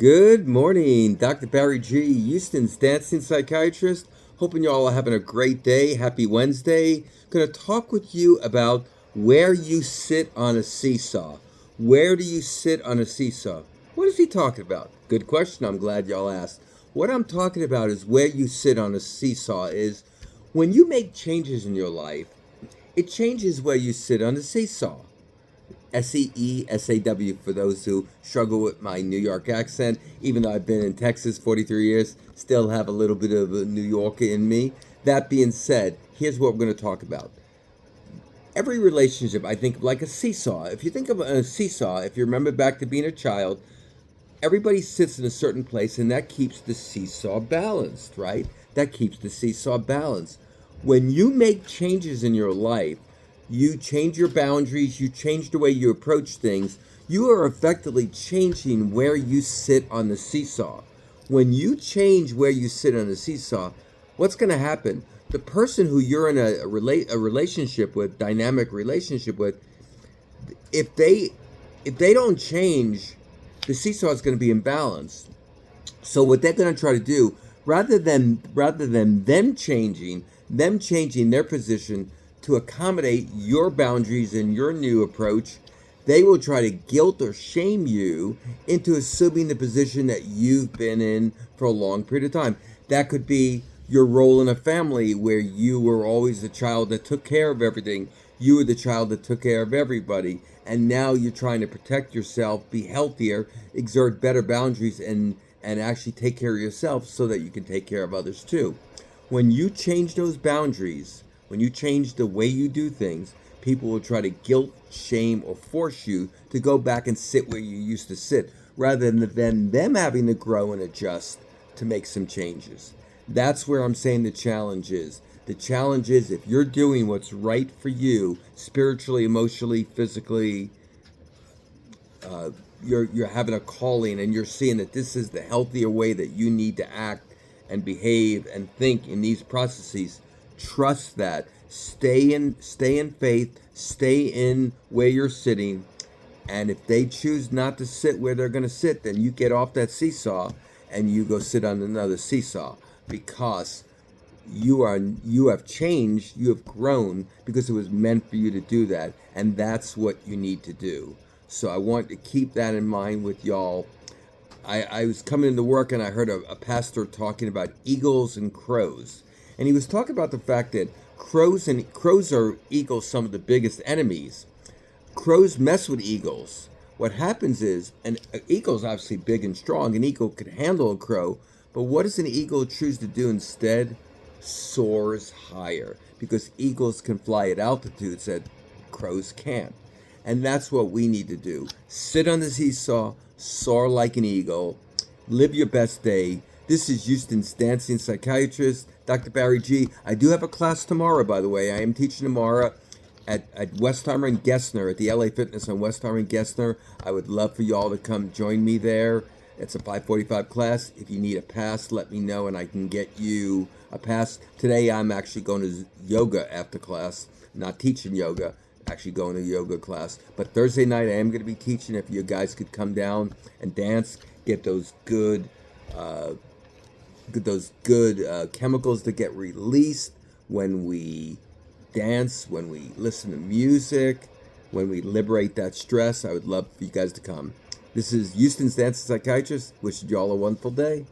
Good morning, Dr. Barry G. Houston's dancing psychiatrist. Hoping you all are having a great day. Happy Wednesday. Going to talk with you about where you sit on a seesaw. Where do you sit on a seesaw? What is he talking about? Good question. I'm glad y'all asked. What I'm talking about is where you sit on a seesaw is when you make changes in your life, it changes where you sit on the seesaw. Seesaw for those who struggle with my New York accent. Even though I've been in Texas 43 years, still have a little bit of a New Yorker in me. That being said, here's what we're going to talk about. Every relationship, I think, like a seesaw. If you think of a seesaw, if you remember back to being a child, everybody sits in a certain place and that keeps the seesaw balanced, right? That keeps the seesaw balanced. When you make changes in your life, you change your boundaries, you change the way you approach things, you are effectively changing where you sit on the seesaw. When you change where you sit on the seesaw, what's going to happen? The person who you're in a relationship with, dynamic relationship with, if they don't change, the seesaw is going to be imbalanced. So what they're going to try to do, rather than them changing their position to accommodate your boundaries and your new approach, they will try to guilt or shame you into assuming the position that you've been in for a long period of time. That could be your role in a family where you were always the child that took care of everything. You were the child that took care of everybody. And now you're trying to protect yourself, be healthier, exert better boundaries, and actually take care of yourself so that you can take care of others too. When you change those boundaries, when you change the way you do things, people will try to guilt, shame, or force you to go back and sit where you used to sit, rather than them having to grow and adjust to make some changes. That's where I'm saying the challenge is. The challenge is if you're doing what's right for you, spiritually, emotionally, physically, you're having a calling and you're seeing that this is the healthier way that you need to act and behave and think in these processes. Trust that. Stay in faith, stay in where you're sitting, and if they choose not to sit where they're going to sit, then you get off that seesaw and you go sit on another seesaw, because you have changed, you have grown, because it was meant for you to do that, and that's what you need to do. So I want to keep that in mind with y'all. I was coming into work and I heard a pastor talking about eagles and crows. And he was talking about the fact that crows are eagles some of the biggest enemies. Crows mess with eagles. What happens is, an eagle's obviously big and strong. An eagle could handle a crow, but what does an eagle choose to do instead? Soars higher, because eagles can fly at altitudes that crows can't. And that's what we need to do. Sit on the seesaw, soar like an eagle, live your best day. This is Houston's dancing psychiatrist, Dr. Barry G. I do have a class tomorrow, by the way. I am teaching tomorrow at Westheimer and Gessner, at the LA Fitness on Westheimer and Gessner. I would love for y'all to come join me there. It's a 5:45 class. If you need a pass, let me know and I can get you a pass. Today I'm actually going to yoga after class, not teaching yoga, actually going to yoga class. But Thursday night I am going to be teaching. If you guys could come down and dance, get those good chemicals that get released when we dance, when we listen to music, when we liberate that stress. I would love for you guys to come. This is Houston's dancing psychiatrist. Wishing you all a wonderful day.